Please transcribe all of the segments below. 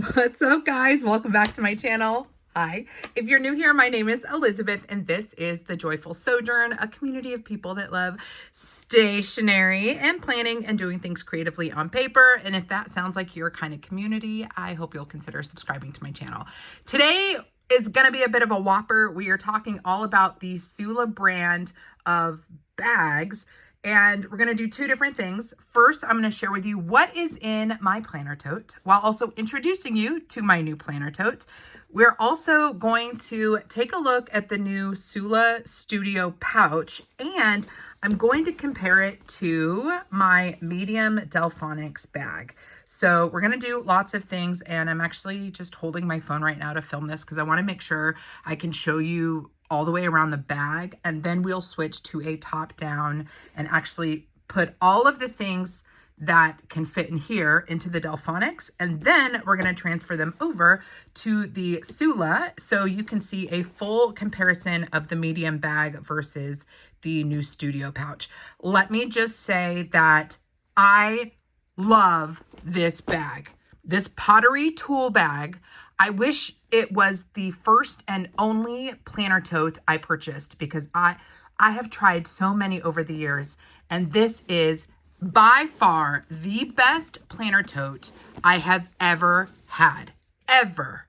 What's up, guys? Welcome back to my channel. Hi. If you're new here, my name is Elizabeth, and this is The Joyful Sojourn, a community of people that love stationery and planning and doing things creatively on paper. And if that sounds like your kind of community, I hope you'll consider subscribing to my channel. Today is going to be a bit of a whopper. We are talking all about the Sula brand of bags. And we're going to do two different things. First, I'm going to share with you what is in my planner tote while also introducing you to my new planner tote. We're also going to take a look at the new Sula Studio pouch, and I'm going to compare it to my medium Delfonics bag. So we're going to do lots of things, and I'm actually just holding my phone right now to film this because I want to make sure I can show you all the way around the bag, and then we'll switch to a top down and actually put all of the things that can fit in here into the Delfonics, and then we're going to transfer them over to the Sula so you can see a full comparison of the medium bag versus the new studio pouch. Let me just say that I love this bag. This pottery tool bag. I wish it was the first and only planner tote I purchased because I have tried so many over the years, and this is by far the best planner tote I have ever had, ever.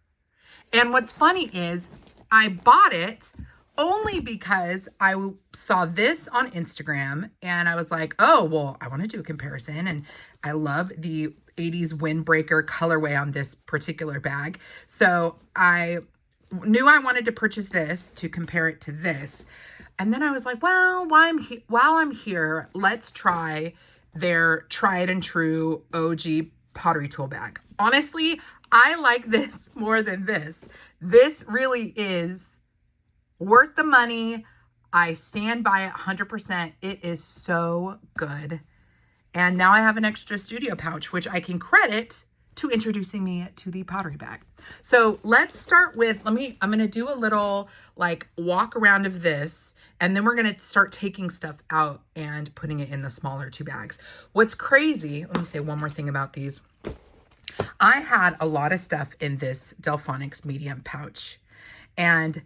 And what's funny is I bought it only because I saw this on Instagram and I was like, oh, well, I want to do a comparison. And I love the 80s windbreaker colorway on this particular bag. So I knew I wanted to purchase this to compare it to this. And then I was like, well, while I'm here, let's try their tried and true OG pottery tool bag. Honestly, I like this more than this. This really is worth the money. I stand by it 100%. It is so good. And now I have an extra studio pouch, which I can credit to introducing me to the pottery bag. So let's start with, I'm going to do a little like walk around of this, and then we're going to start taking stuff out and putting it in the smaller two bags. What's crazy, let me say one more thing about these. I had a lot of stuff in this Delfonics medium pouch, and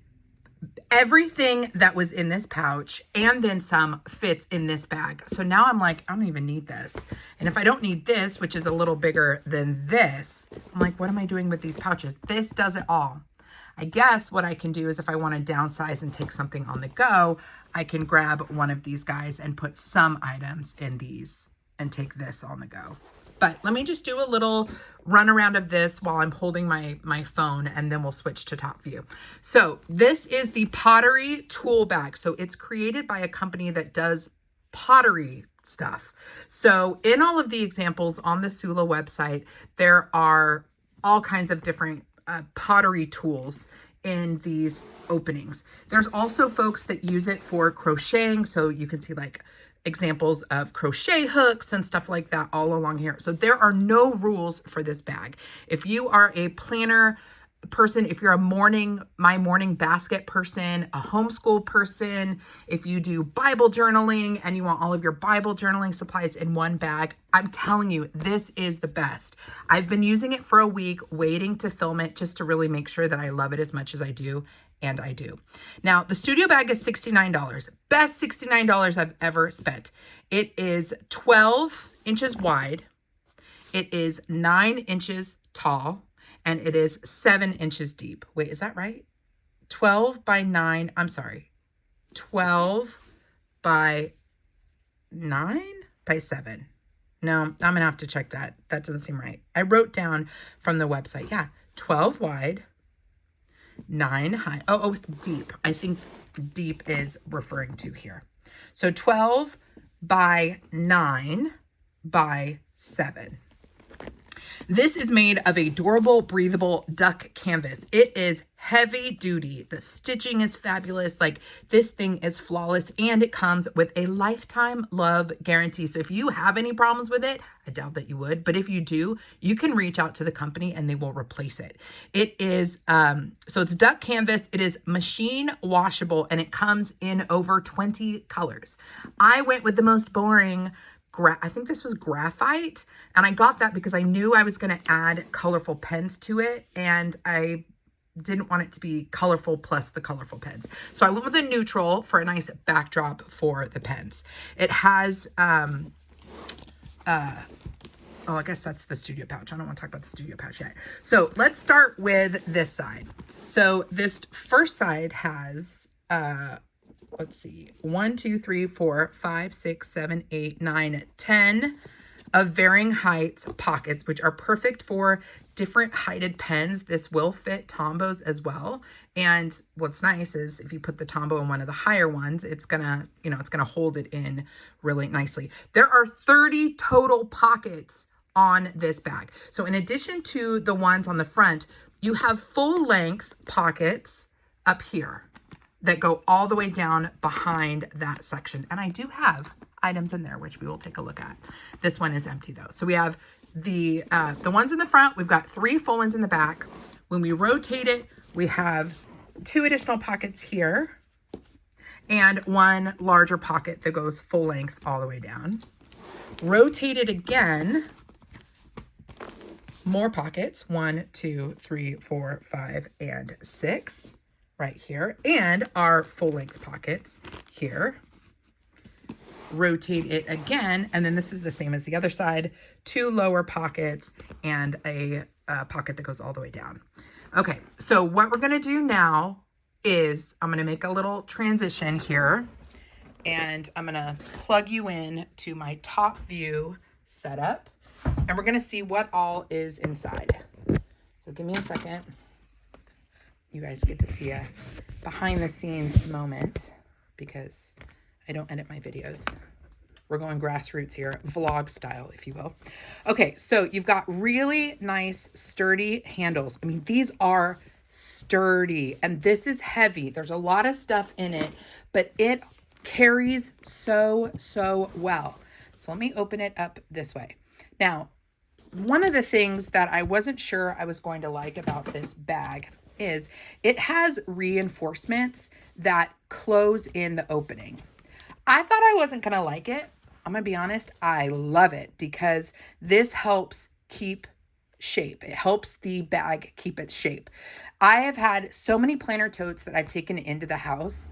everything that was in this pouch and then some fits in this bag. So now I'm like, I don't even need this. And if I don't need this, which is a little bigger than this, I'm like, what am I doing with these pouches? This does it all. I guess what I can do is if I want to downsize and take something on the go, I can grab one of these guys and put some items in these and take this on the go. But let me just do a little run around of this while I'm holding my phone, and then we'll switch to top view. So this is the pottery tool bag. So it's created by a company that does pottery stuff. So in all of the examples on the Sula website, there are all kinds of different pottery tools in these openings. There's also folks that use it for crocheting. So you can see like examples of crochet hooks and stuff like that all along here. So there are no rules for this bag. If you are a planner person, if you're a my morning basket person, a homeschool person, if you do Bible journaling and you want all of your Bible journaling supplies in one bag, I'm telling you, this is the best. I've been using it for a week, waiting to film it just to really make sure that I love it as much as I do. And I do. Now, the studio bag is $69. Best $69 I've ever spent. It is 12 inches wide. It is 9 inches tall. And it is 7 inches deep. Wait, is that right? 12 by 9. I'm sorry. 12 by 9 by 7. No, I'm going to have to check that. That doesn't seem right. I wrote down from the website. Yeah, 12 wide. 9 high. Oh, it's deep. I think deep is referring to here. So 12 by 9 by 7. This is made of a durable, breathable duck canvas. It is heavy duty. The stitching is fabulous. Like, this thing is flawless, and it comes with a lifetime love guarantee. So if you have any problems with it, I doubt that you would, but if you do, you can reach out to the company and they will replace it. It is, so it's duck canvas. It is machine washable, and it comes in over 20 colors. I went with the most boring I think this was graphite. And I got that because I knew I was going to add colorful pens to it. And I didn't want it to be colorful plus the colorful pens. So I went with a neutral for a nice backdrop for the pens. It has, oh, I guess that's the studio pouch. I don't want to talk about the studio pouch yet. So let's start with this side. So this first side has, let's see, 1, 2, 3, 4, 5, 6, 7, 8, 9, 10 of varying heights pockets, which are perfect for different heighted pens. This will fit Tombos as well. And what's nice is if you put the Tombow in one of the higher ones, it's gonna, it's gonna hold it in really nicely. There are 30 total pockets on this bag. So in addition to the ones on the front, you have full length pockets up here that go all the way down behind that section. And I do have items in there, which we will take a look at. This one is empty though. So we have the ones in the front, we've got 3 full ones in the back. When we rotate it, we have 2 additional pockets here and 1 larger pocket that goes full length all the way down. Rotate it again, more pockets, 1, 2, 3, 4, 5, and 6 right here, and our full length pockets here. Rotate it again, and then this is the same as the other side, 2 lower pockets and a pocket that goes all the way down. Okay, so what we're gonna do now is I'm gonna make a little transition here, and I'm gonna plug you in to my top view setup, and we're gonna see what all is inside. So give me a second. You guys get to see a behind the scenes moment because I don't edit my videos. We're going grassroots here, vlog style, if you will. Okay, so you've got really nice sturdy handles. I mean, these are sturdy and this is heavy. There's a lot of stuff in it, but it carries so well. So let me open it up this way. Now, one of the things that I wasn't sure I was going to like about this bag is it has reinforcements that close in the opening. I thought I wasn't going to like it. I'm going to be honest. I love it because this helps keep shape. It helps the bag keep its shape. I have had so many planner totes that I've taken into the house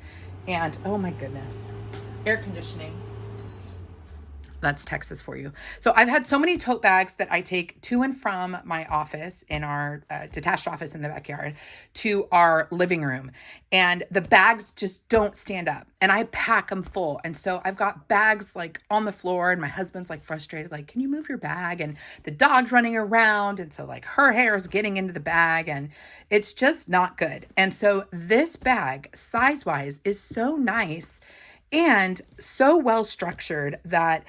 and oh my goodness, air conditioning. That's Texas for you. So I've had so many tote bags that I take to and from my office in our detached office in the backyard to our living room. And the bags just don't stand up and I pack them full. And so I've got bags like on the floor and my husband's like frustrated, like, can you move your bag? And the dog's running around. And so like her hair is getting into the bag and it's just not good. And so this bag size wise is so nice and so well structured that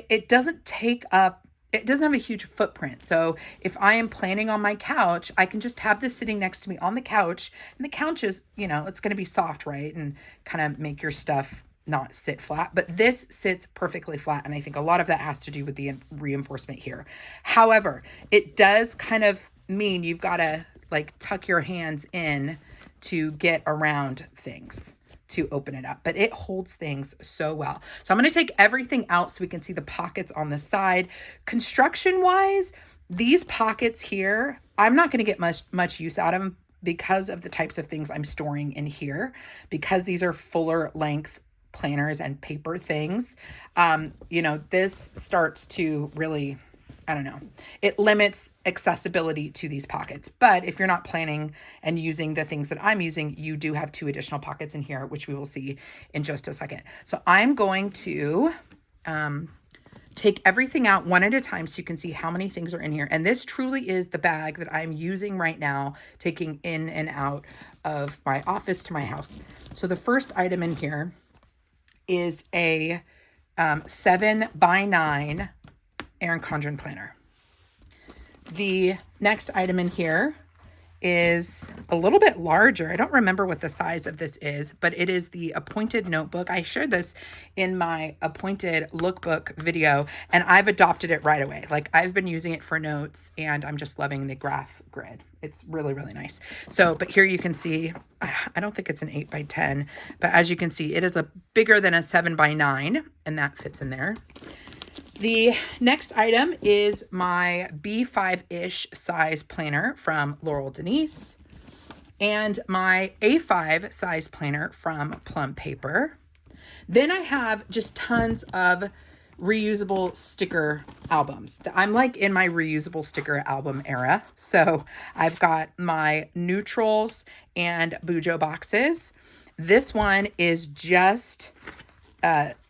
it doesn't take up, it doesn't have a huge footprint. So if I am planning on my couch, I can just have this sitting next to me on the couch and the couch is, it's going to be soft, right? And kind of make your stuff not sit flat, but this sits perfectly flat. And I think a lot of that has to do with the reinforcement here. However, it does kind of mean you've got to like tuck your hands in to get around things to open it up, but it holds things so well. So I'm going to take everything out so we can see the pockets on the side. Construction wise, these pockets here, I'm not going to get much use out of them because of the types of things I'm storing in here, because these are fuller length planners and paper things. This starts to really, I don't know, it limits accessibility to these pockets. But if you're not planning and using the things that I'm using, you do have 2 additional pockets in here, which we will see in just a second. So I'm going to take everything out one at a time so you can see how many things are in here. And this truly is the bag that I'm using right now, taking in and out of my office to my house. So the first item in here is a 7x9 Erin Condren planner. The next item in here is a little bit larger. I don't remember what the size of this is, but it is the Appointed notebook. I shared this in my Appointed lookbook video and I've adopted it right away. Like I've been using it for notes and I'm just loving the graph grid. It's really, really nice. So, but here you can see, I don't think it's an 8x10, but as you can see, it is bigger than a 7x9 and that fits in there. The next item is my B5-ish size planner from Laurel Denise and my A5 size planner from Plum Paper. Then I have just tons of reusable sticker albums. I'm like in my reusable sticker album era. So I've got my neutrals and Bujo boxes. This one is just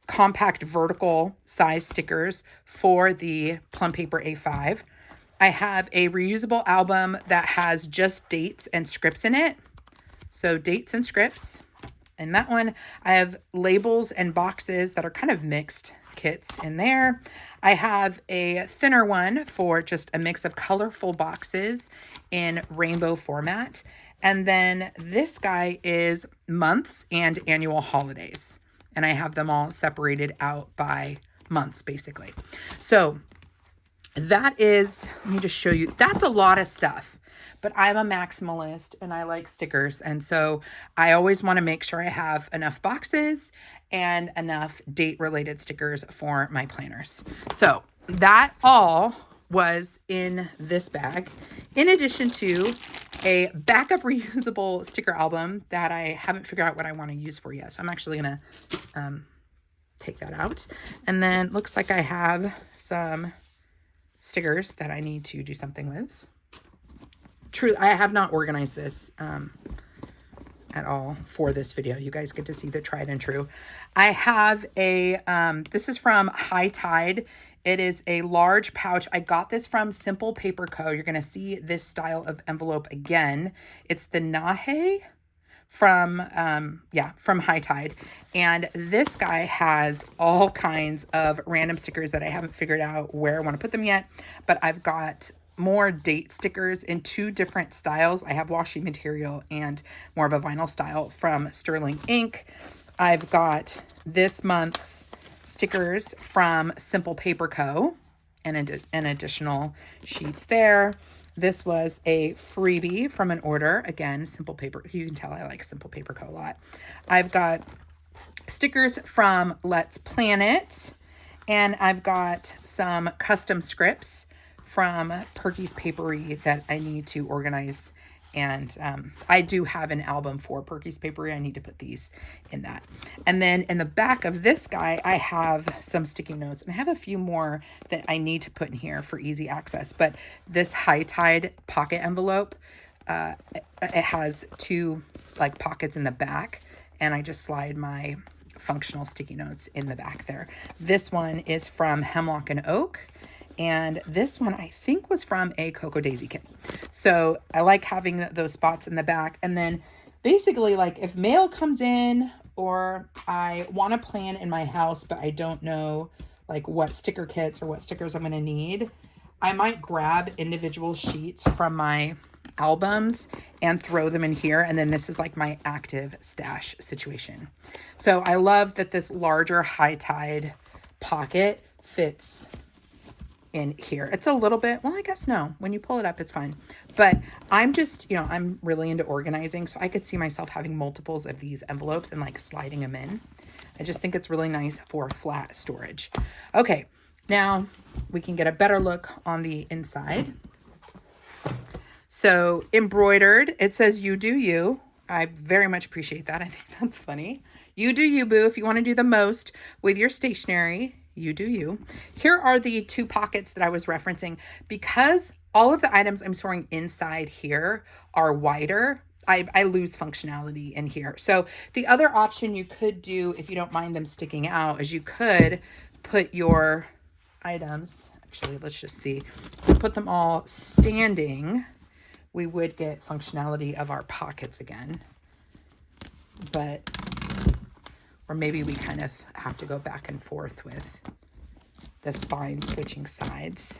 compact vertical size stickers for the Plum Paper A5. I have a reusable album that has just dates and scripts in it. So dates and scripts. And that one, I have labels and boxes that are kind of mixed kits in there. I have a thinner one for just a mix of colorful boxes in rainbow format. And then this guy is months and annual holidays. And I have them all separated out by months, basically. So that is, let me just show you. That's a lot of stuff. But I'm a maximalist and I like stickers. And so I always want to make sure I have enough boxes and enough date-related stickers for my planners. So that all was in this bag, in addition to a backup reusable sticker album that I haven't figured out what I want to use for yet. So I'm actually going to take that out. And then looks like I have some stickers that I need to do something with. True, I have not organized this at all for this video. You guys get to see the tried and true. I have a, this is from High Tide. It is a large pouch. I got this from Simple Paper Co. You're going to see this style of envelope again. It's the Nahe from High Tide. And this guy has all kinds of random stickers that I haven't figured out where I want to put them yet. But I've got more date stickers in 2 different styles. I have washi material and more of a vinyl style from Sterling Ink. I've got this month's stickers from Simple Paper Co. and additional sheets there. This was a freebie from an order. Again, Simple Paper. You can tell I like Simple Paper Co. a lot. I've got stickers from Let's Planet, and I've got some custom scripts from Perky's Papery that I need to organize. And I do have an album for Perky's Papery. I need to put these in that. And then in the back of this guy, I have some sticky notes. And I have a few more that I need to put in here for easy access. But this High Tide pocket envelope, it has 2 like pockets in the back. And I just slide my functional sticky notes in the back there. This one is from Hemlock and Oak. And this one I think was from a Cocoa Daisy kit. So I like having those spots in the back. And then basically, like, if mail comes in or I want to plan in my house, but I don't know like what sticker kits or what stickers I'm going to need, I might grab individual sheets from my albums and throw them in here. And then this is like my active stash situation. So I love that this larger High Tide pocket fits in here. It's a little bit, well, I guess no, when you pull it up, it's fine. But I'm just, you know, I'm really into organizing. So I could see myself having multiples of these envelopes and like sliding them in. I just think it's really nice for flat storage. Okay, now we can get a better look on the inside. So embroidered, it says you do you. I very much appreciate that. I think that's funny. You do you, boo. If you want to do the most with your stationery, you do you. Here are the 2 pockets that I was referencing. Because all of the items I'm storing inside here are wider, I lose functionality in here. So the other option you could do, if you don't mind them sticking out, is you could put your items, actually, let's just see, put them all standing. We would get functionality of our pockets again. But or maybe we kind of have to go back and forth with the spine switching sides.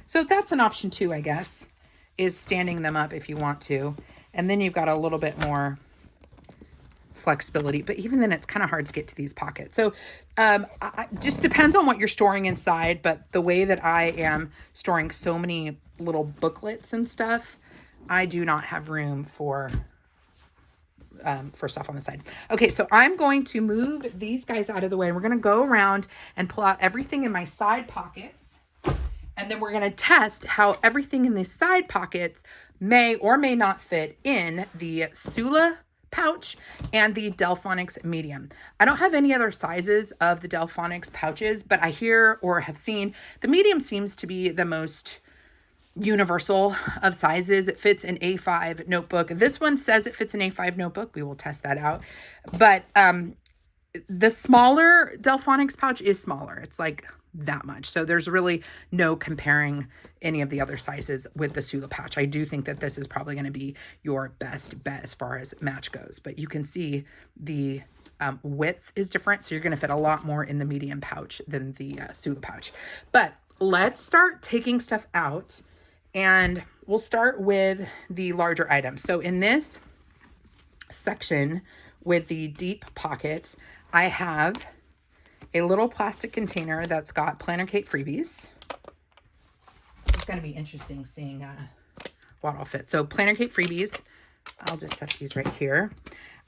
So that's an option too, I guess, is standing them up if you want to. And then you've got a little bit more flexibility. But even then, it's kind of hard to get to these pockets. So just depends on what you're storing inside. But the way that I am storing so many little booklets and stuff, I do not have room for for stuff on the side. Okay, so I'm going to move these guys out of the way, and we're going to go around and pull out everything in my side pockets. And then we're going to test how everything in these side pockets may or may not fit in the Sula pouch and the Delfonics medium. I don't have any other sizes of the Delfonics pouches, but I hear or have seen the medium seems to be the most universal of sizes. It fits an A5 notebook. This one says it fits an A5 notebook. We will test that out. But the smaller Delfonics pouch is smaller. It's like that much. So there's really no comparing any of the other sizes with the Sula pouch. I do think that this is probably going to be your best bet as far as match goes. But you can see the width is different. So you're going to fit a lot more in the medium pouch than the Sula pouch. But let's start taking stuff out. And we'll start with the larger items. So in this section with the deep pockets, I have a little plastic container that's got planner cake freebies. This is going to be interesting seeing what all fits. So planner cake freebies, I'll just set these right here.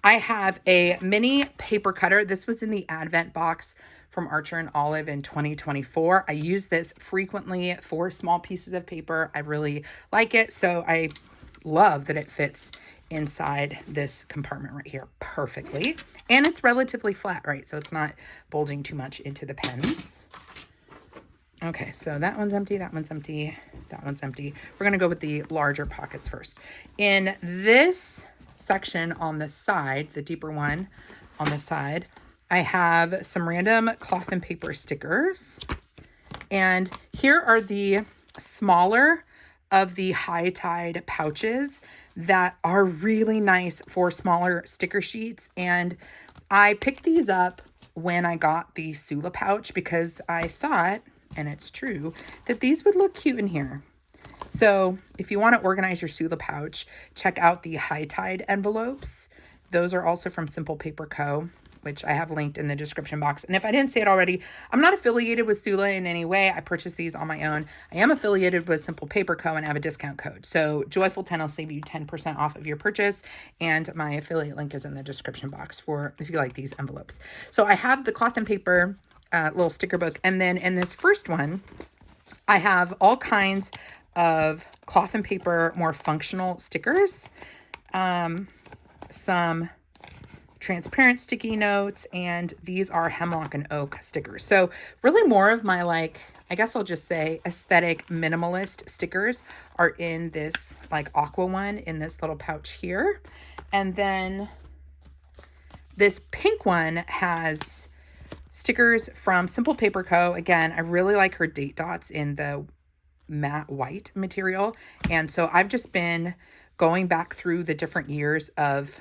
I have a mini paper cutter. This was in the Advent box from Archer and Olive in 2024. I use this frequently for small pieces of paper. I really like it. So I love that it fits inside this compartment right here perfectly. And it's relatively flat, right? So it's not bulging too much into the pens. Okay, so that one's empty, that one's empty, that one's empty. We're gonna go with the larger pockets first. In this section on the side, the deeper one on the side, I have some random cloth and paper stickers. And here are the smaller of the High Tide pouches that are really nice for smaller sticker sheets. And I picked these up when I got the Sula pouch because I thought, and it's true, that these would look cute in here. So if you want to organize your Sula pouch, check out the High Tide envelopes. Those are also from Simple Paper Co., which I have linked in the description box. And if I didn't say it already, I'm not affiliated with Sula in any way. I purchased these on my own. I am affiliated with Simple Paper Co. and I have a discount code. So Joyful10 will save you 10% off of your purchase. And my affiliate link is in the description box for if you like these envelopes. So I have the cloth and paper little sticker book. And then in this first one, I have all kinds of cloth and paper, more functional stickers, some transparent sticky notes, and these are hemlock and oak stickers. So really more of my, like, I guess I'll just say aesthetic minimalist stickers are in this like aqua one in this little pouch here. And then this pink one has stickers from Simple Paper Co. Again, I really like her date dots in the matte white material. And so I've just been going back through the different years of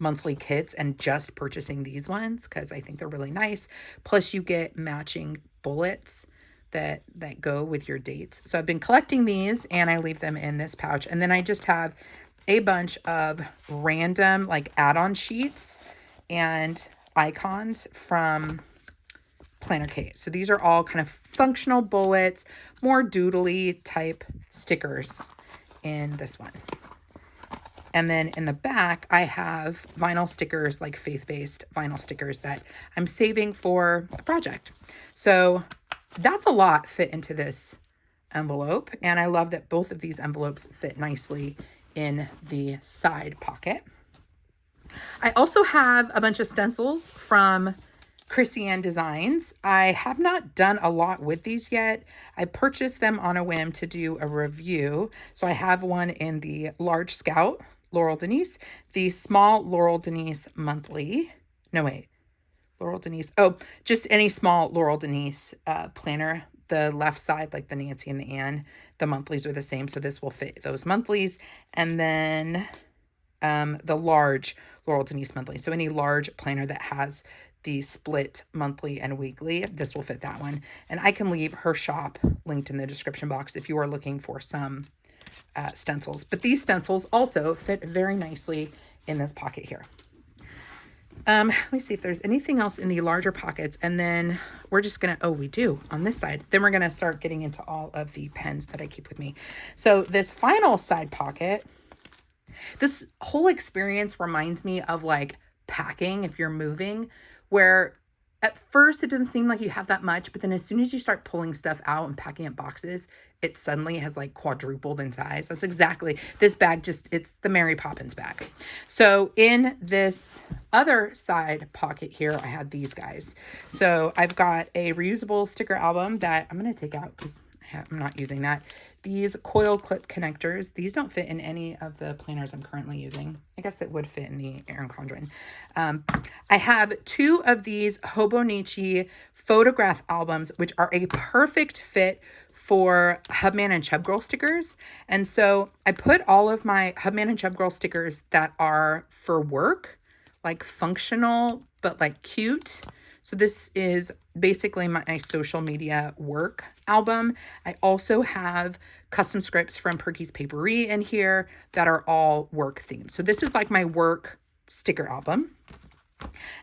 monthly kits and just purchasing these ones because I think they're really nice. Plus you get matching bullets that go with your dates. So I've been collecting these and I leave them in this pouch. And then I just have a bunch of random like add-on sheets and icons from Planner Kate. So these are all kind of functional bullets, more doodly type stickers in this one. And then in the back, I have vinyl stickers, like faith-based vinyl stickers that I'm saving for a project. So that's a lot fit into this envelope. And I love that both of these envelopes fit nicely in the side pocket. I also have a bunch of stencils from Chrissy Ann Designs. I have not done a lot with these yet. I purchased them on a whim to do a review. So I have one in the large Scout Laurel Denise, the small Laurel Denise monthly. No, wait. Laurel Denise. Oh, just any small Laurel Denise planner. The left side, like the Nancy and the Ann, the monthlies are the same. So this will fit those monthlies. And then the large Laurel Denise monthly. So any large planner that has the split monthly and weekly, this will fit that one. And I can leave her shop linked in the description box if you are looking for some stencils. But these stencils also fit very nicely in this pocket here. Let me see if there's anything else in the larger pockets. And then we're just going to, oh, we do on this side. Then we're going to start getting into all of the pens that I keep with me. So this final side pocket, This whole experience reminds me of like packing if you're moving, where at first it doesn't seem like you have that much, but then as soon as you start pulling stuff out and packing up boxes, it suddenly has like quadrupled in size. That's exactly this bag. It's the Mary Poppins bag. So in this other side pocket here, I had these guys. So I've got a reusable sticker album that I'm going to take out because I'm not using that. These coil clip connectors, these don't fit in any of the planners I'm currently using. I guess it would fit in the Erin Condren. I have 2 of these Hobonichi photograph albums, which are a perfect fit for Hubman and Chub Girl stickers. And so I put all of my Hubman and Chub Girl stickers that are for work, like functional, but like cute. So this is basically my social media work album. I also have custom scripts from Perky's Papery in here that are all work themed. So this is like my work sticker album.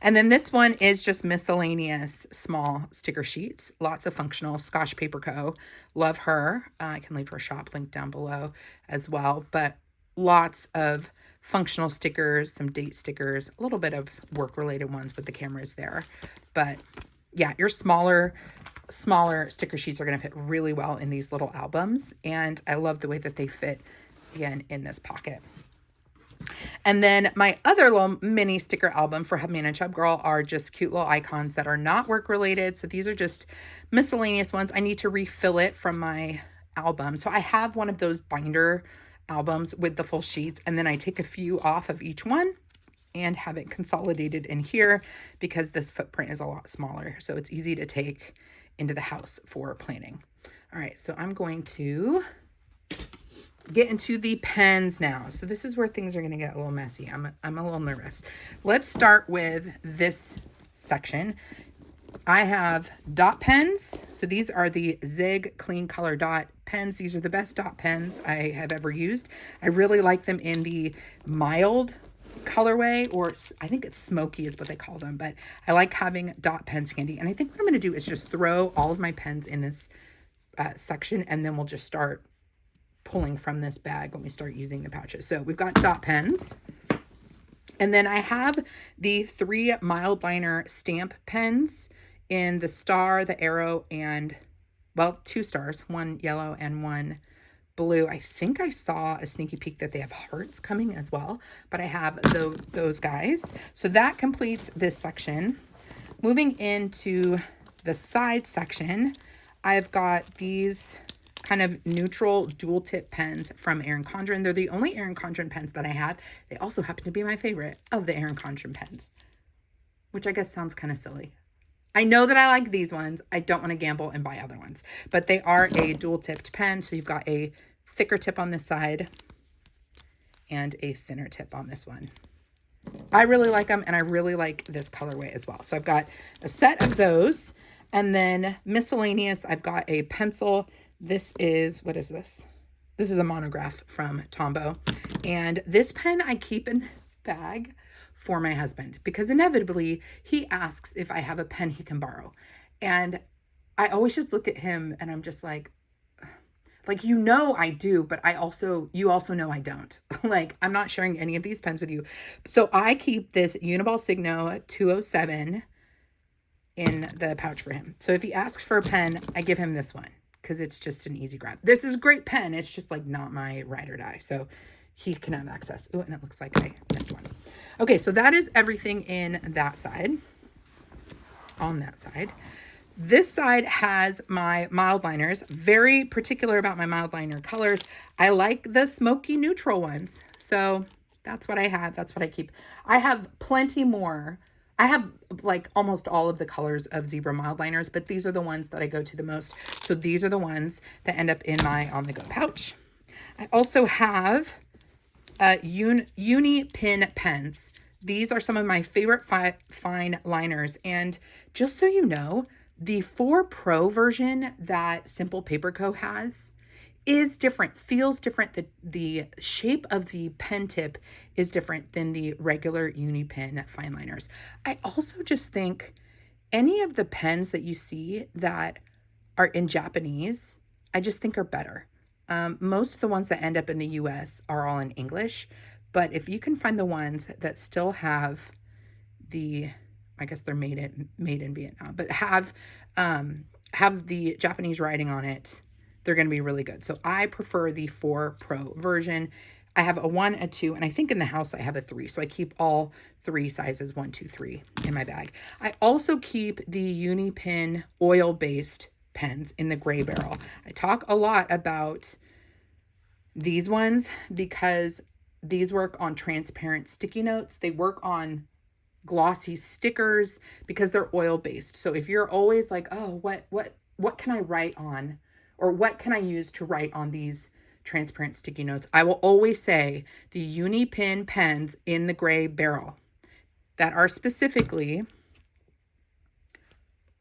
And then this one is just miscellaneous small sticker sheets, lots of functional. Scotch Paper Co. Love her. I can leave her shop link down below as well, but lots of functional stickers, some date stickers, a little bit of work related ones with the cameras there. But yeah, your smaller sticker sheets are going to fit really well in these little albums. And I love the way that they fit again in this pocket. And then my other little mini sticker album for Hubman and Chub Girl are just cute little icons that are not work related. So these are just miscellaneous ones. I need to refill it from my album. So I have one of those binder albums with the full sheets, and then I take a few off of each one and have it consolidated in here because this footprint is a lot smaller. So it's easy to take into the house for planning. All right, so I'm going to get into the pens now. So this is where things are going to get a little messy. I'm a little nervous. Let's start with this section. I have dot pens. So these are the Zig Clean Color Dot pens. These are the best dot pens I have ever used. I really like them in the mild colorway, or I think it's smoky is what they call them, but I like having dot pens handy. And I think what I'm going to do is just throw all of my pens in this section, and then we'll just start pulling from this bag when we start using the pouches. So we've got dot pens. And then I have the 3 mild liner stamp pens in the star, the arrow, and, well, 2 stars, 1 yellow and 1 blue. I think I saw a sneaky peek that they have hearts coming as well, but I have those guys. So that completes this section. Moving into the side section, I've got these kind of neutral dual tip pens from Erin Condren. They're the only Erin Condren pens that I have. They also happen to be my favorite of the Erin Condren pens, which I guess sounds kind of silly. I know that I like these ones. I don't want to gamble and buy other ones, but they are a dual tipped pen. So you've got a thicker tip on this side and a thinner tip on this one. I really like them, and I really like this colorway as well. So I've got a set of those, and then miscellaneous, I've got a pencil. This is, what is this? This is a monograph from Tombow. And this pen I keep in this bag for my husband because inevitably he asks if I have a pen he can borrow. And I always just look at him and I'm just like, you know I do, but you also know I don't. Like, I'm not sharing any of these pens with you. So I keep this Uniball Signo 207 in the pouch for him. So if he asks for a pen, I give him this one, because it's just an easy grab. This is a great pen. It's just like not my ride or die. So he can have access. Oh, and it looks like I missed one. Okay, so that is everything in that side. On that side. This side has my mild liners. Very particular about my mild liner colors. I like the smoky neutral ones. So that's what I have. That's what I keep. I have plenty more. I have like almost all of the colors of zebra mild liners, but these are the ones that I go to the most. So these are the ones that end up in my on-the-go pouch. I also have uni pin pens. These are some of my favorite fine liners. And just so you know, the 4 Pro version that Simple Paper Co. has is different, feels different. The shape of the pen tip is different than the regular Unipin fine liners. I also just think any of the pens that you see that are in Japanese, I just think are better. Most of the ones that end up in the US are all in English, But if you can find the ones that still have the, I guess they're made in Vietnam, but have the Japanese writing on it, they're going to be really good. So I prefer the 4 Pro version. I have a 1, a 2, and I think in the house I have a 3. So I keep all 3 sizes, 1, 2, 3 in my bag. I also keep the Unipin oil-based pens in the gray barrel. I talk a lot about these ones because these work on transparent sticky notes. They work on glossy stickers because they're oil-based. So if you're always like, oh, what can I write on? Or what can I use to write on these transparent sticky notes? I will always say the Unipin pens in the gray barrel that are specifically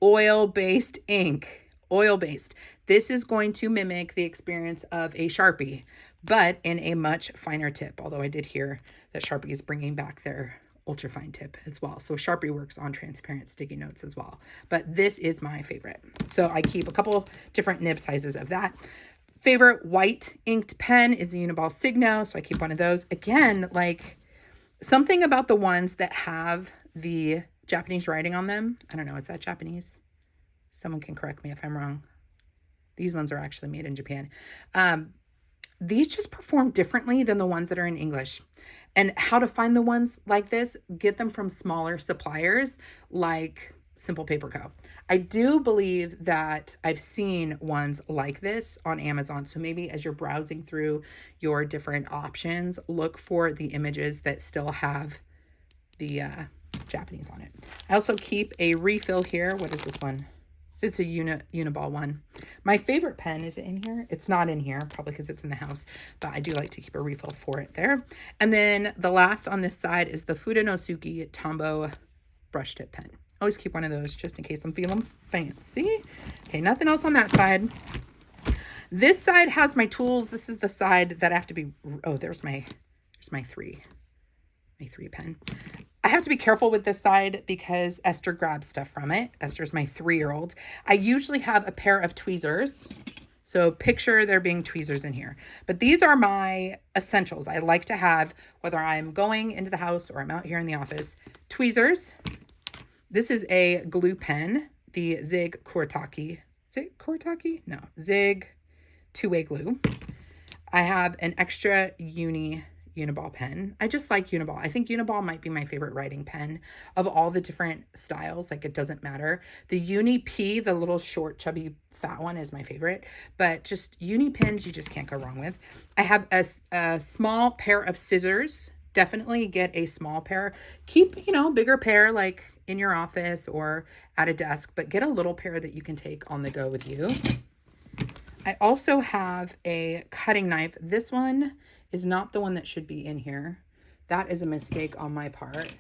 oil-based ink. Oil-based. This is going to mimic the experience of a Sharpie, but in a much finer tip. Although I did hear that Sharpie is bringing back their ultra fine tip as well. So Sharpie works on transparent sticky notes as well. But this is my favorite. So I keep a couple different nib sizes of that. Favorite white inked pen is the Uniball Signo. So I keep one of those. Again, like something about the ones that have the Japanese writing on them. I don't know. Is that Japanese? Someone can correct me if I'm wrong. These ones are actually made in Japan. These just perform differently than the ones that are in English. And how to find the ones like this, get them from smaller suppliers like Simple Paper Co. I do believe that I've seen ones like this on Amazon. So maybe as you're browsing through your different options, look for the images that still have the Japanese on it. I also keep a refill here. What is this one? It's a Uniball one. My favorite pen, is it in here? It's not in here, probably because it's in the house, but I do like to keep a refill for it there. And then the last on this side is the Fudenosuke Tombow brush tip pen. Always keep one of those just in case I'm feeling fancy. Okay, nothing else on that side. This side has my tools. This is the side that I have to be, oh, there's my 3 pen. I have to be careful with this side because Esther grabs stuff from it. Esther's my 3-year-old. I usually have a pair of tweezers. So picture there being tweezers in here. But these are my essentials. I like to have, whether I'm going into the house or I'm out here in the office, tweezers. This is a glue pen, the Zig Kuretake. Is it Kuretake? No, Zig 2-way glue. I have an extra Uniball pen. I just like Uniball. I think Uniball might be my favorite writing pen of all the different styles. Like, it doesn't matter. The Uni P, the little short, chubby, fat one, is my favorite. But just Uni pens, you just can't go wrong with. I have a small pair of scissors. Definitely get a small pair. Keep, bigger pair like in your office or at a desk, but get a little pair that you can take on the go with you. I also have a cutting knife. This one is not the one that should be in here. That is a mistake on my part.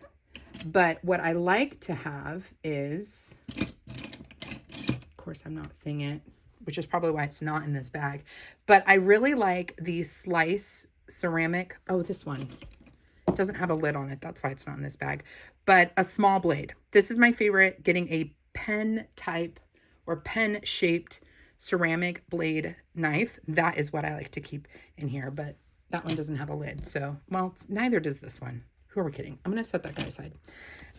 But what I like to have is, of course, I'm not seeing it, which is probably why it's not in this bag. But I really like the Slice ceramic. Oh, this one. It doesn't have a lid on it. That's why it's not in this bag. But a small blade. This is my favorite, getting a pen type or pen shaped ceramic blade knife. That is what I like to keep in here. But that one doesn't have a lid. So, well, neither does this one. Who are we kidding? I'm going to set that guy aside.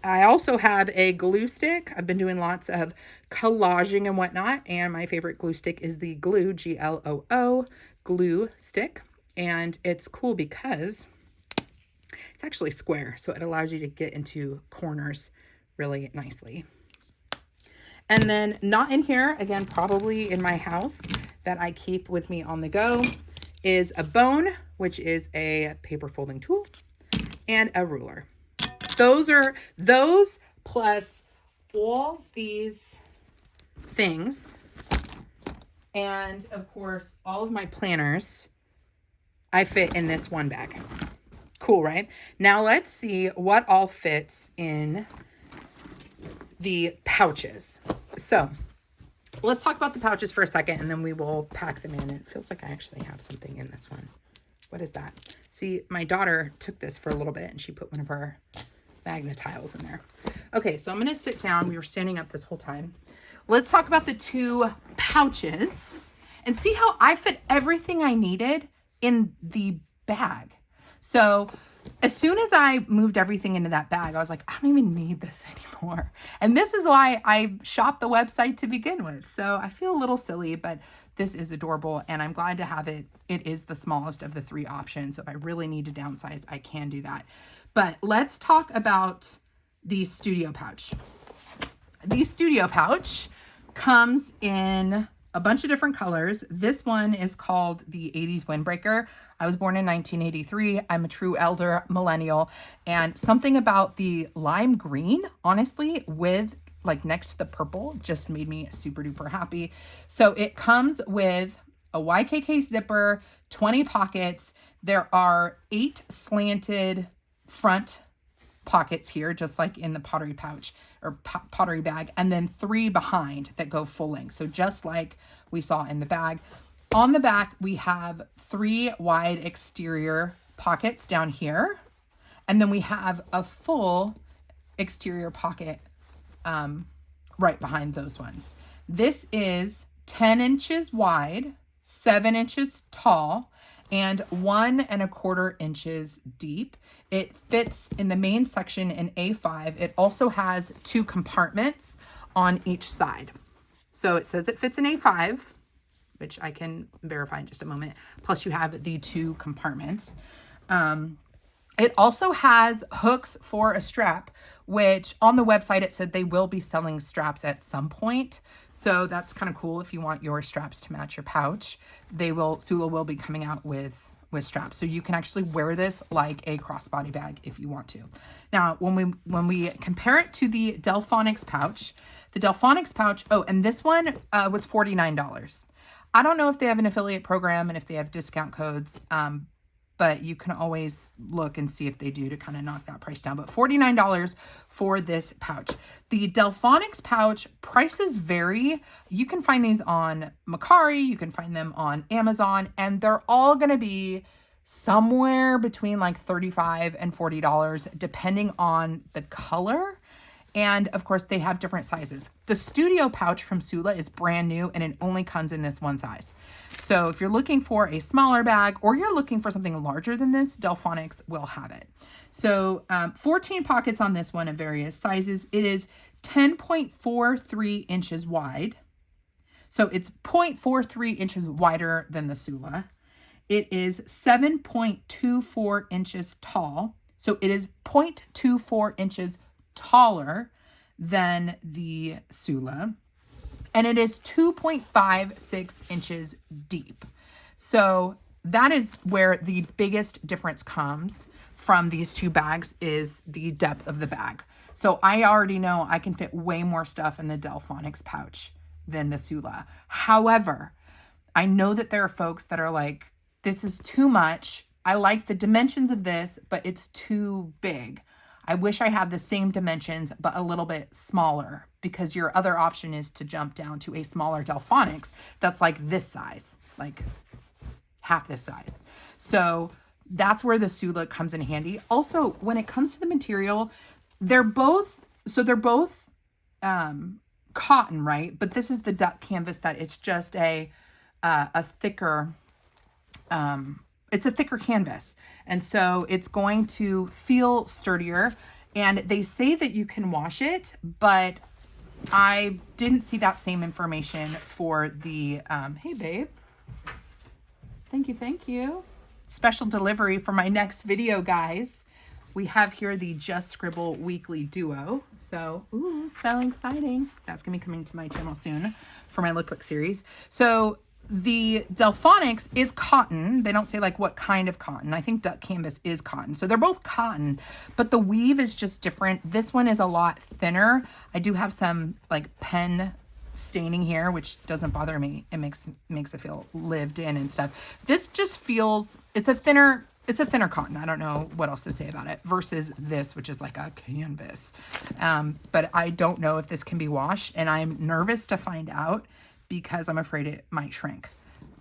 I also have a glue stick. I've been doing lots of collaging and whatnot. And my favorite glue stick is the Glue, Gloo, glue stick. And it's cool because it's actually square. So it allows you to get into corners really nicely. And then not in here, again, probably in my house that I keep with me on the go, is a bone, which is a paper folding tool, and a ruler. Those plus all these things, and of course, all of my planners, I fit in this one bag. Cool, right? Now let's see what all fits in the pouches. So let's talk about the pouches for a second, and then we will pack them in. It feels like I actually have something in this one. What is that? See, my daughter took this for a little bit and she put one of our magnet tiles in there. Okay, so I'm going to sit down. We were standing up this whole time. Let's talk about the 2 pouches and see how I fit everything I needed in the bag. So as soon as I moved everything into that bag, I was like, I don't even need this anymore. And this is why I shopped the website to begin with. So I feel a little silly, but this is adorable and I'm glad to have it. It is the smallest of the 3 options. So if I really need to downsize, I can do that. But let's talk about the studio pouch. The studio pouch comes in a bunch of different colors. This one is called the 80s Windbreaker. I was born in 1983. I'm a true elder millennial. And something about the lime green, honestly, with like next to the purple just made me super duper happy. So it comes with a YKK zipper, 20 pockets. There are 8 slanted front pockets here, just like in the pottery pouch or pottery bag, and then 3 behind that go full length. So just like we saw in the bag. On the back, we have 3 wide exterior pockets down here. And then we have a full exterior pocket right behind those ones. This is 10 inches wide, 7 inches tall, and 1 1/4 inches deep. It fits in the main section in A5. It also has 2 compartments on each side. So it says it fits in A5, which I can verify in just a moment. Plus you have the 2 compartments. It also has hooks for a strap, which on the website it said they will be selling straps at some point. So that's kind of cool if you want your straps to match your pouch. Sula will be coming out with straps. So you can actually wear this like a crossbody bag if you want to. Now, when we compare it to the Delfonics pouch, oh, and this one was $49. I don't know if they have an affiliate program and if they have discount codes, but you can always look and see if they do to kind of knock that price down. But $49 for this pouch. The Delfonics pouch prices vary. You can find these on Mercari, you can find them on Amazon, and they're all going to be somewhere between like $35 and $40, depending on the color. And of course, they have different sizes. The studio pouch from Sula is brand new and it only comes in this one size. So if you're looking for a smaller bag or you're looking for something larger than this, Delfonics will have it. So 14 pockets on this one of various sizes. It is 10.43 inches wide. So it's 0.43 inches wider than the Sula. It is 7.24 inches tall. So it is 0.24 inches taller than the Sula, and it is 2.56 inches deep. So that is where the biggest difference comes from these 2 bags, is the depth of the bag. So I already know I can fit way more stuff in the Delfonics pouch than the Sula. However, I know that there are folks that are like, this is too much. I like the dimensions of this, but it's too big. I wish I had the same dimensions, but a little bit smaller, because your other option is to jump down to a smaller Delfonics that's like this size, like half this size. So that's where the Sula comes in handy. Also, when it comes to the material, they're both cotton, right? But this is the duck canvas that it's just a thicker, it's a thicker canvas. And so it's going to feel sturdier. And they say that you can wash it, but I didn't see that same information for the, hey babe, thank you. Special delivery for my next video, guys. We have here the Just Scribble Weekly Duo. So, so exciting. That's going to be coming to my channel soon for my lookbook series. So the Delfonics is cotton. They don't say like what kind of cotton. I think duck canvas is cotton. So they're both cotton, but the weave is just different. This one is a lot thinner. I do have some like pen staining here, which doesn't bother me. It makes it feel lived in and stuff. This just feels, it's a thinner cotton. I don't know what else to say about it versus this, which is like a canvas. But I don't know if this can be washed, and I'm nervous to find out because I'm afraid it might shrink.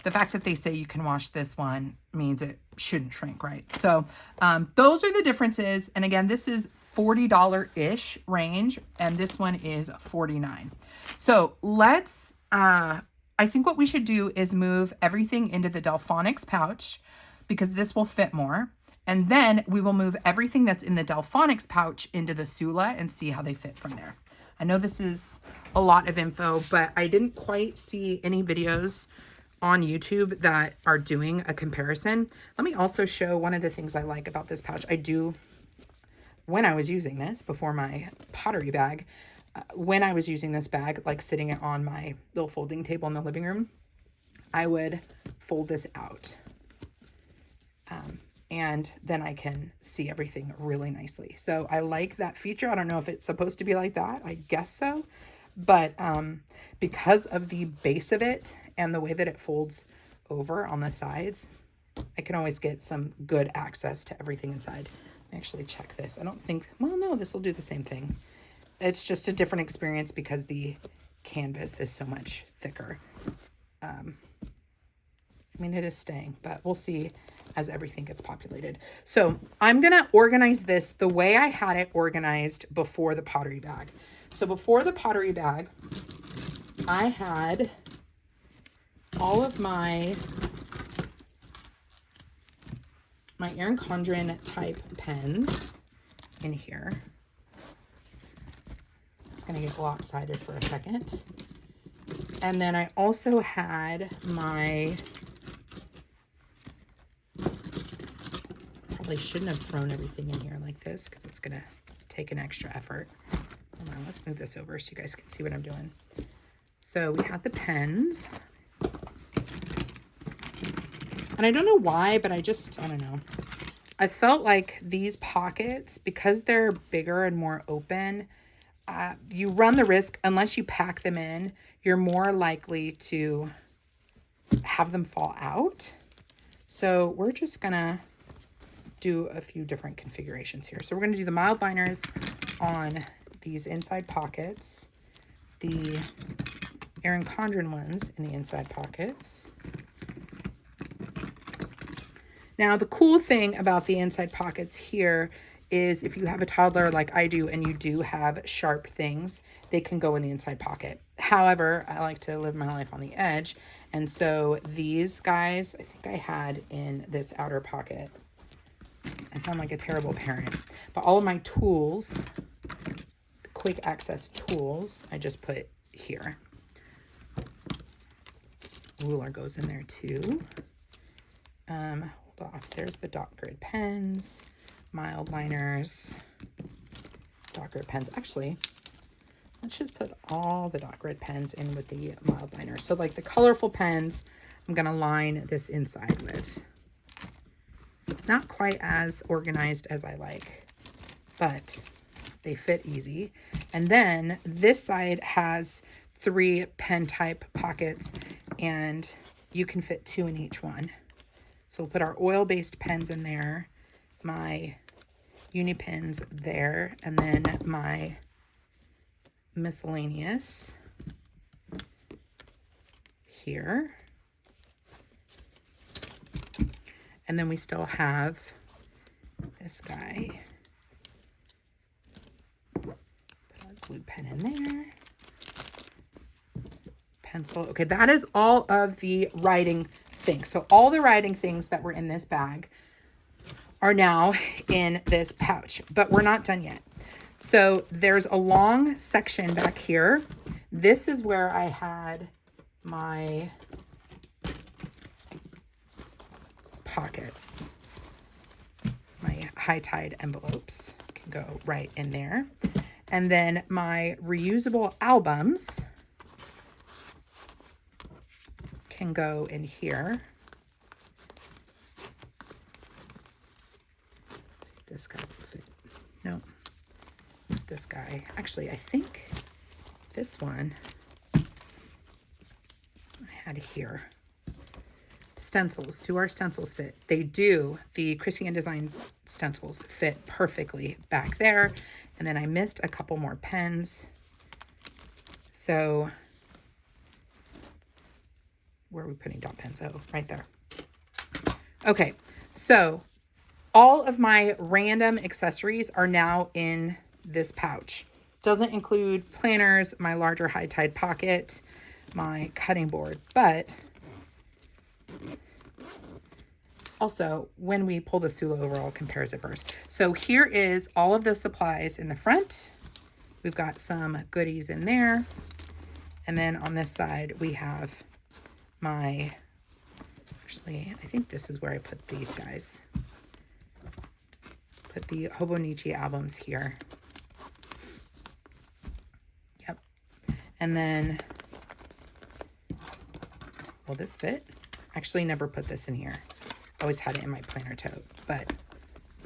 The fact that they say you can wash this one means it shouldn't shrink, right? So those are the differences. And again, this is $40-ish range, and this one is $49. So let's, I think what we should do is move everything into the Delfonics pouch, because this will fit more. And then we will move everything that's in the Delfonics pouch into the Sula and see how they fit from there. I know this is a lot of info, but I didn't quite see any videos on YouTube that are doing a comparison. Let me also show one of the things I like about this pouch. I do, when I was using this before my pottery bag, when I was using this bag, like sitting it on my little folding table in the living room, I would fold this out. And then I can see everything really nicely. So I like that feature. I don't know if it's supposed to be like that. I guess so. But because of the base of it and the way that it folds over on the sides, I can always get some good access to everything inside. Actually check this. I don't think, well, no, this will do the same thing. It's just a different experience because the canvas is so much thicker. I mean, it is staying, but we'll see as everything gets populated. So I'm going to organize this the way I had it organized before the pottery bag. So before the pottery bag, I had all of my Erin Condren type pens in here. It's going to get lopsided for a second. And then I also had my, probably shouldn't have thrown everything in here like this because it's going to take an extra effort. Hold on, let's move this over so you guys can see what I'm doing. So we had the pens. And I don't know why, but I don't know. I felt like these pockets, because they're bigger and more open, you run the risk, unless you pack them in, you're more likely to have them fall out. So we're just gonna do a few different configurations here. So we're gonna do the mild liners on these inside pockets, the Erin Condren ones in the inside pockets. Now, the cool thing about the inside pockets here is if you have a toddler like I do and you do have sharp things, they can go in the inside pocket. However, I like to live my life on the edge. And so these guys, I think I had in this outer pocket. I sound like a terrible parent. But all of my tools, the quick access tools, I just put here. Ruler goes in there too. Hold off. There's the dot grid pens, mild liners, dot grid pens. Actually, let's just put all the dot grid pens in with the mild liners. So like the colorful pens, I'm going to line this inside with. Not quite as organized as I like, but they fit easy. And then this side has 3 pen type pockets and you can fit 2 in each one. So we'll put our oil-based pens in there, my uni pens there, and then my miscellaneous here. And then we still have this guy. Put a glue pen in there. Pencil. Okay, that is all of the writing things. So all the writing things that were in this bag are now in this pouch, but we're not done yet. So there's a long section back here. This is where I had my pockets. My high tide envelopes can go right in there. And then my reusable albums can go in here. Let's see if this guy will fit. No, not this guy. Actually, I think this one I had here. Stencils. Do our stencils fit? They do. The Chrissy and Design stencils fit perfectly back there. And then I missed a couple more pens. So where are we putting dot pens? Oh, right there. Okay, so all of my random accessories are now in this pouch. Doesn't include planners, my larger high tide pocket, my cutting board, but Also, when we pull the Sula over, I'll compare zippers. So here is all of those supplies in the front. We've got some goodies in there. And then on this side, we have my, actually, I think this is where I put these guys. Put the Hobonichi albums here. Yep. And then, will this fit? Actually, never put this in here. Always had it in my planner tote, but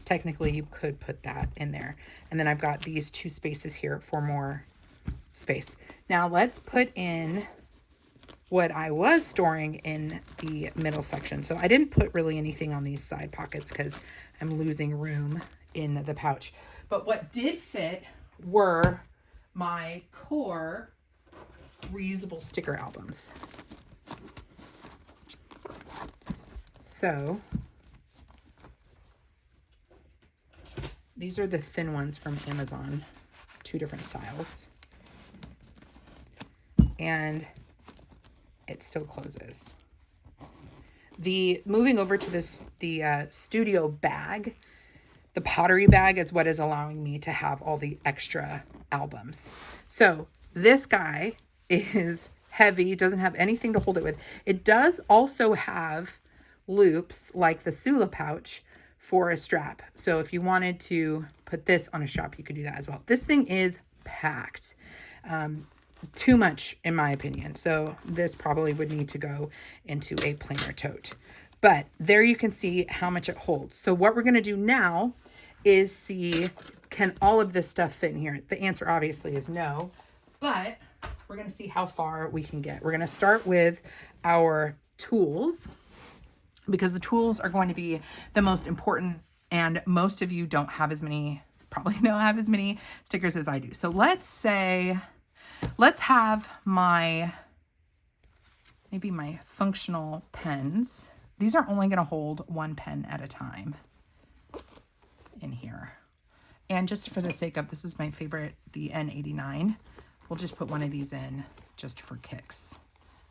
technically you could put that in there. And then I've got these 2 spaces here for more space. Now let's put in what I was storing in the middle section. So I didn't put really anything on these side pockets because I'm losing room in the pouch. But what did fit were my core reusable sticker albums. So these are the thin ones from Amazon, 2 different styles. And it still closes. Moving over to the studio bag, the pottery bag is what is allowing me to have all the extra albums. So this guy is heavy, doesn't have anything to hold it with. It does also have loops like the Sula pouch for a strap. So if you wanted to put this on a strap, you could do that as well. This thing is packed. Too much in my opinion. So this probably would need to go into a planner tote. But there you can see how much it holds. So what we're going to do now is see, can all of this stuff fit in here? The answer obviously is no, but we're going to see how far we can get. We're going to start with our tools, because the tools are going to be the most important, and most of you don't have as many, probably don't have as many stickers as I do. So let's have maybe my functional pens. These are only going to hold 1 pen at a time in here. And just for the sake of, this is my favorite, the N89. We'll just put one of these in just for kicks,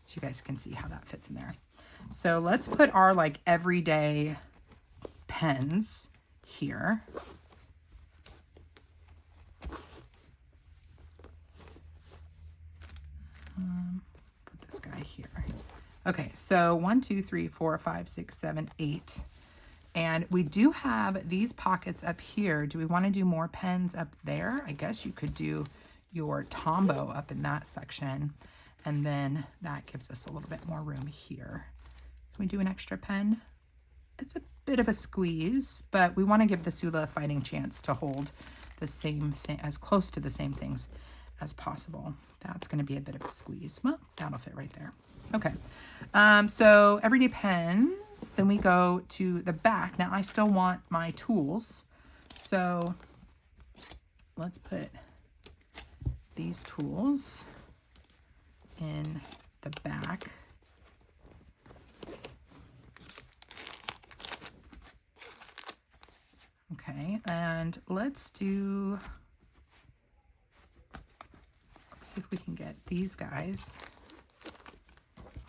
so you guys can see how that fits in there. So let's put our like everyday pens here. Put this guy here. Okay, so 1, 2, 3, 4, 5, 6, 7, 8. And we do have these pockets up here. Do we want to do more pens up there? I guess you could do your Tombow up in that section. And then that gives us a little bit more room here. Can we do an extra pen? It's a bit of a squeeze, but we want to give the Sula a fighting chance to hold the same thing, as close to the same things as possible. That's going to be a bit of a squeeze. Well, that'll fit right there. Okay. So everyday pens, then we go to the back. Now I still want my tools. So let's put these tools in the back. Okay, and let's see if we can get these guys.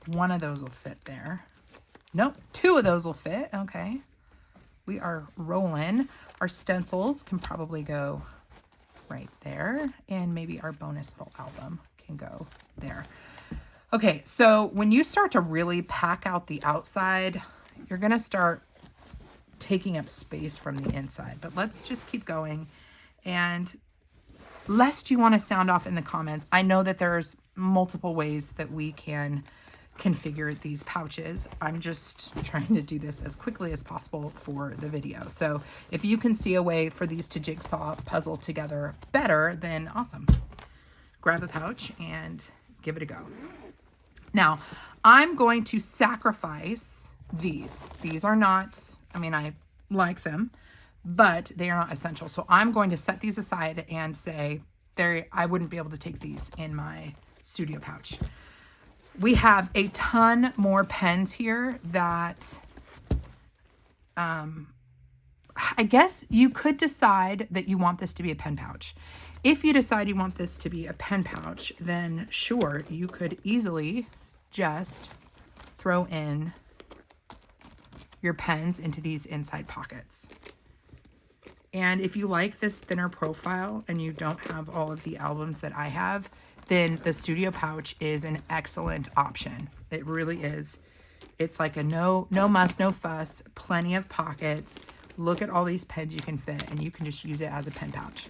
One of those will fit there. Nope, 2 of those will fit. Okay, we are rolling. Our stencils can probably go right there, and maybe our bonus little album can go there. Okay, so when you start to really pack out the outside, you're gonna start taking up space from the inside. But let's just keep going. And lest you want to sound off in the comments, I know that there's multiple ways that we can configure these pouches. I'm just trying to do this as quickly as possible for the video. So if you can see a way for these to jigsaw puzzle together better, then awesome. Grab a pouch and give it a go. Now, I'm going to sacrifice these. These are not, I mean, I like them, but they are not essential. So I'm going to set these aside and say, I wouldn't be able to take these in my studio pouch. We have a ton more pens here that I guess you could decide that you want this to be a pen pouch. If you decide you want this to be a pen pouch, then sure, you could easily just throw in your pens into these inside pockets. And if you like this thinner profile and you don't have all of the albums that I have, then the studio pouch is an excellent option. It really is. It's like a no muss, no fuss, plenty of pockets. Look at all these pens you can fit, and you can just use it as a pen pouch.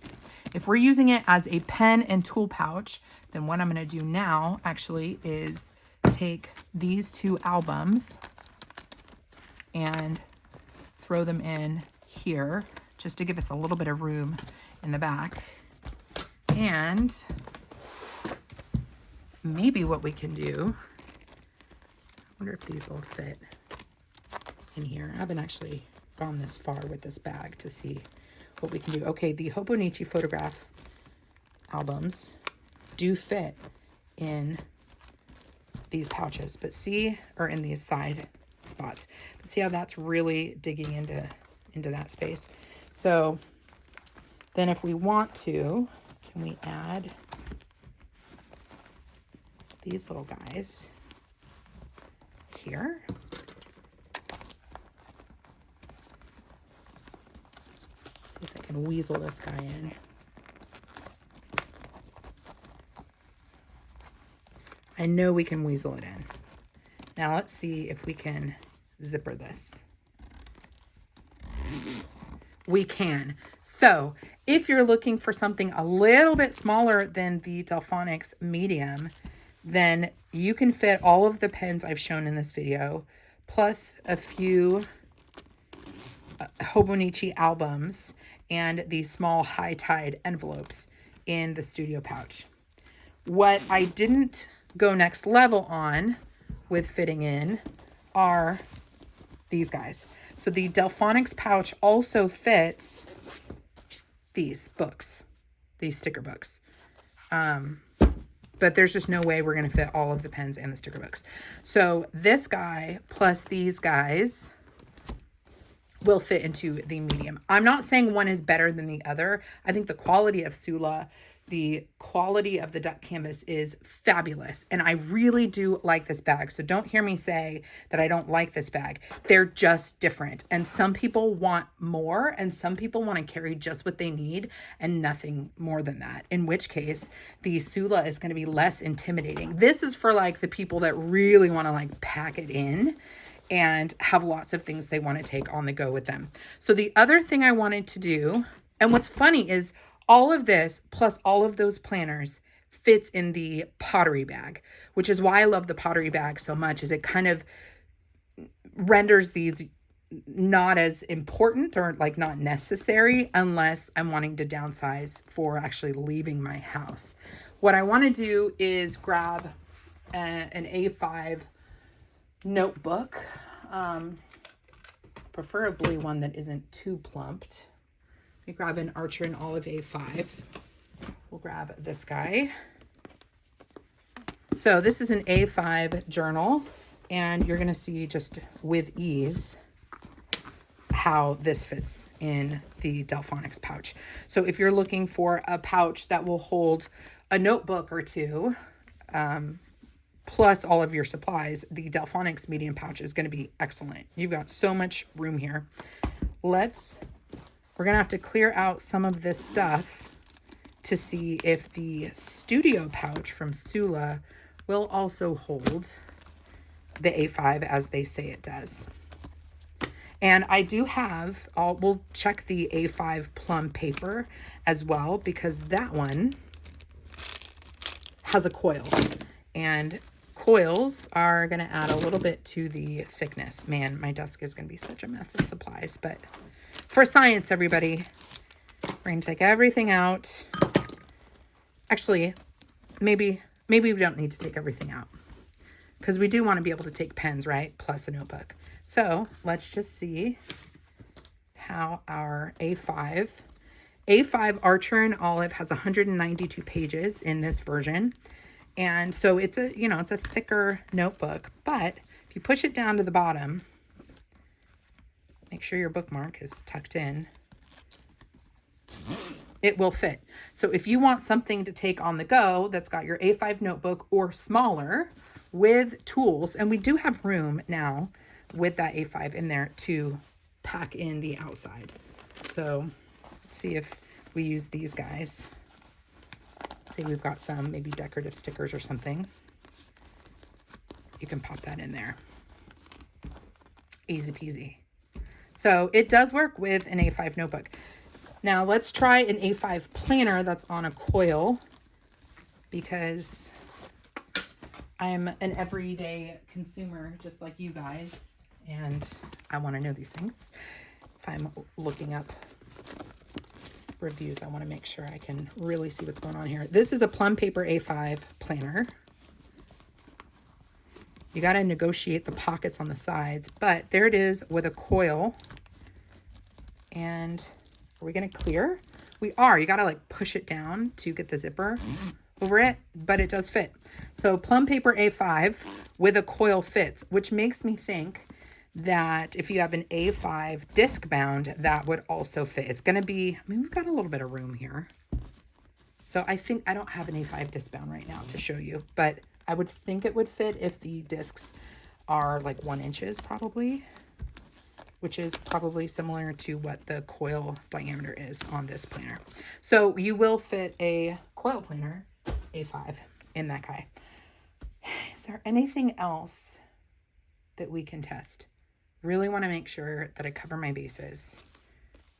If we're using it as a pen and tool pouch, then what I'm going to do now actually is take these two albums and throw them in here just to give us a little bit of room in the back. And maybe what we can do, I wonder if these will fit in here. I haven't actually gone this far with this bag to see what we can do. Okay, the Hobonichi photograph albums do fit in these pouches, but see, or in these side spots, but see how that's really digging into that space. So then if we want to, can we add these little guys here? See if I can weasel this guy in. I know we can weasel it in. Now let's see if we can zipper this. We can. So if you're looking for something a little bit smaller than the Delfonics medium, then you can fit all of the pens I've shown in this video, plus a few Hobonichi albums and these small high tide envelopes in the studio pouch. What I didn't go next level on with fitting in are these guys. So the Delfonics pouch also fits these books, these sticker books. But there's just no way we're going to fit all of the pens and the sticker books. So this guy plus these guys will fit into the medium. I'm not saying one is better than the other. I think the quality of Sula, the quality of the duck canvas is fabulous. And I really do like this bag. So don't hear me say that I don't like this bag. They're just different. And some people want more, and some people want to carry just what they need and nothing more than that. In which case, the Sula is going to be less intimidating. This is for like the people that really want to like pack it in and have lots of things they want to take on the go with them. So the other thing I wanted to do, and what's funny is all of this plus all of those planners fits in the pottery bag, which is why I love the pottery bag so much, is it kind of renders these not as important or like not necessary unless I'm wanting to downsize for actually leaving my house. What I want to do is grab an A5 notebook, preferably one that isn't too plumped. We grab an Archer and Olive A5. We'll grab this guy. So this is an A5 journal, and you're going to see just with ease how this fits in the Delfonics pouch. So if you're looking for a pouch that will hold a notebook or two, plus all of your supplies, the Delfonics medium pouch is going to be excellent. You've got so much room here. We're going to have to clear out some of this stuff to see if the studio pouch from Sula will also hold the A5 as they say it does. And I do have, we'll check the A5 plum paper as well, because that one has a coil, and coils are going to add a little bit to the thickness. Man, my desk is going to be such a mess of supplies, but for science, everybody, we're going to take everything out. Actually, maybe we don't need to take everything out, because we do want to be able to take pens, right? Plus a notebook. So let's just see how our A5 Archer and Olive has 192 pages in this version. And so it's a thicker notebook, but if you push it down to the bottom, make sure your bookmark is tucked in, it will fit. So if you want something to take on the go that's got your A5 notebook or smaller with tools, and we do have room now with that A5 in there to pack in the outside. So let's see if we use these guys. Say we've got some maybe decorative stickers or something. You can pop that in there. Easy peasy. So it does work with an A5 notebook. Now let's try an A5 planner that's on a coil, because I'm an everyday consumer just like you guys, and I want to know these things. If I'm looking up reviews, I want to make sure I can really see what's going on here. This is a plum paper A5 planner. You got to negotiate the pockets on the sides, but there it is with a coil. And are we going to clear? We are. You got to like push it down to get the zipper over it, but it does fit. So plum paper A5 with a coil fits, which makes me think that if you have an A5 disc bound, that would also fit. It's going to be, I mean, we've got a little bit of room here. So I think I don't have an A5 disc bound right now to show you, but I would think it would fit if the discs are like 1 inches probably, which is probably similar to what the coil diameter is on this planner. So you will fit a coil planner, A5, in that guy. Is there anything else that we can test? Really want to make sure that I cover my bases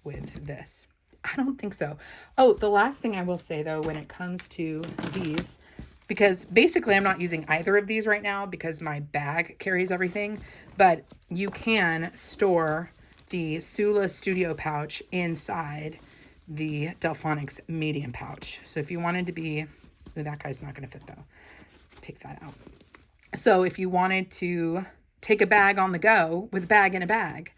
with this. I don't think so. Oh, the last thing I will say though, when it comes to these, because basically I'm not using either of these right now because my bag carries everything, but you can store the Sula Studio pouch inside the Delfonics medium pouch. So if you wanted to be, ooh, that guy's not going to fit though. Take that out. So if you wanted to take a bag on the go with a bag in a bag,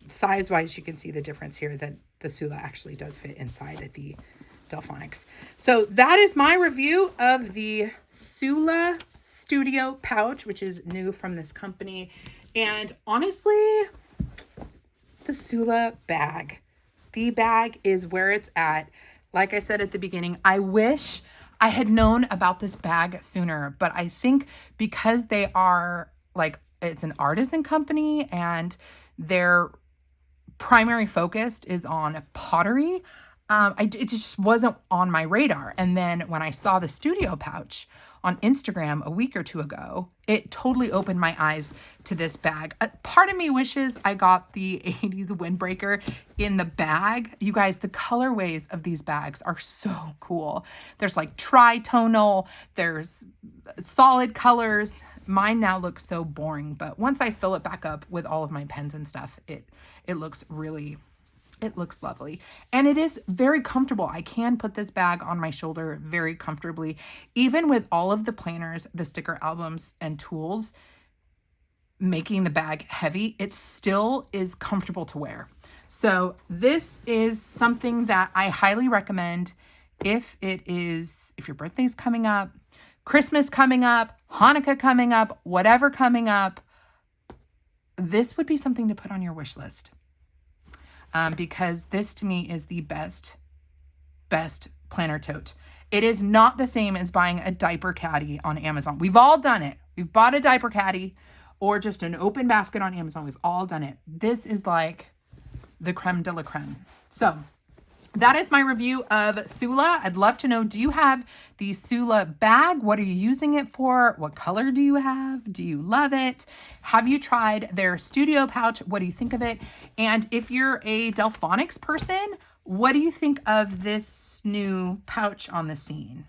size-wise, you can see the difference here that the Sula actually does fit inside of the Delfonics. So that is my review of the Sula Studio pouch, which is new from this company. And honestly, the Sula bag, the bag is where it's at. Like I said at the beginning, I wish I had known about this bag sooner, but I think because they are like, it's an artisan company and their primary focus is on pottery, it just wasn't on my radar. And then when I saw the studio pouch on Instagram a week or two ago, it totally opened my eyes to this bag. Part of me wishes I got the 80s windbreaker in the bag. You guys, the colorways of these bags are so cool. There's like tri-tonal, there's solid colors. Mine now looks so boring, but once I fill it back up with all of my pens and stuff, it looks really, it looks lovely. And it is very comfortable. I can put this bag on my shoulder very comfortably. Even with all of the planners, the sticker albums, and tools making the bag heavy, it still is comfortable to wear. So this is something that I highly recommend if your birthday's coming up, Christmas coming up, Hanukkah coming up, whatever coming up, this would be something to put on your wish list. Because this to me is the best planner tote. It is not the same as buying a diaper caddy on Amazon. We've all done it. We've bought a diaper caddy or just an open basket on Amazon. We've all done it. This is like the creme de la creme. So that is my review of Sula. I'd love to know, do you have the Sula bag? What are you using it for? What color do you have? Do you love it? Have you tried their studio pouch? What do you think of it? And if you're a Delfonics person, what do you think of this new pouch on the scene?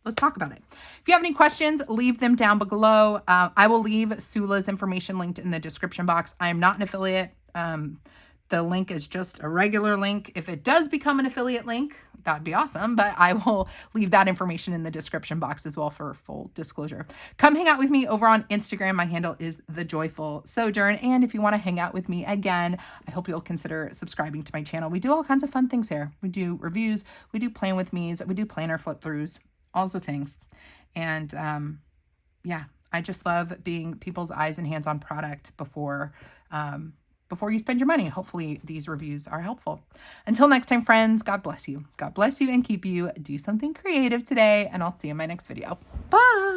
Let's talk about it. If you have any questions, leave them down below. I will leave Sula's information linked in the description box. I am not an affiliate. The link is just a regular link. If it does become an affiliate link, that'd be awesome, but I will leave that information in the description box as well for full disclosure. Come hang out with me over on Instagram. My handle is The Joyful Sojourn. And if you want to hang out with me again, I hope you'll consider subscribing to my channel. We do all kinds of fun things here. We do reviews, we do plan with me's, we do planner flip throughs, all the things. And yeah, I just love being people's eyes and hands on product before you spend your money. Hopefully these reviews are helpful. Until next time, friends, God bless you. God bless you and keep you. Do something creative today, and I'll see you in my next video. Bye.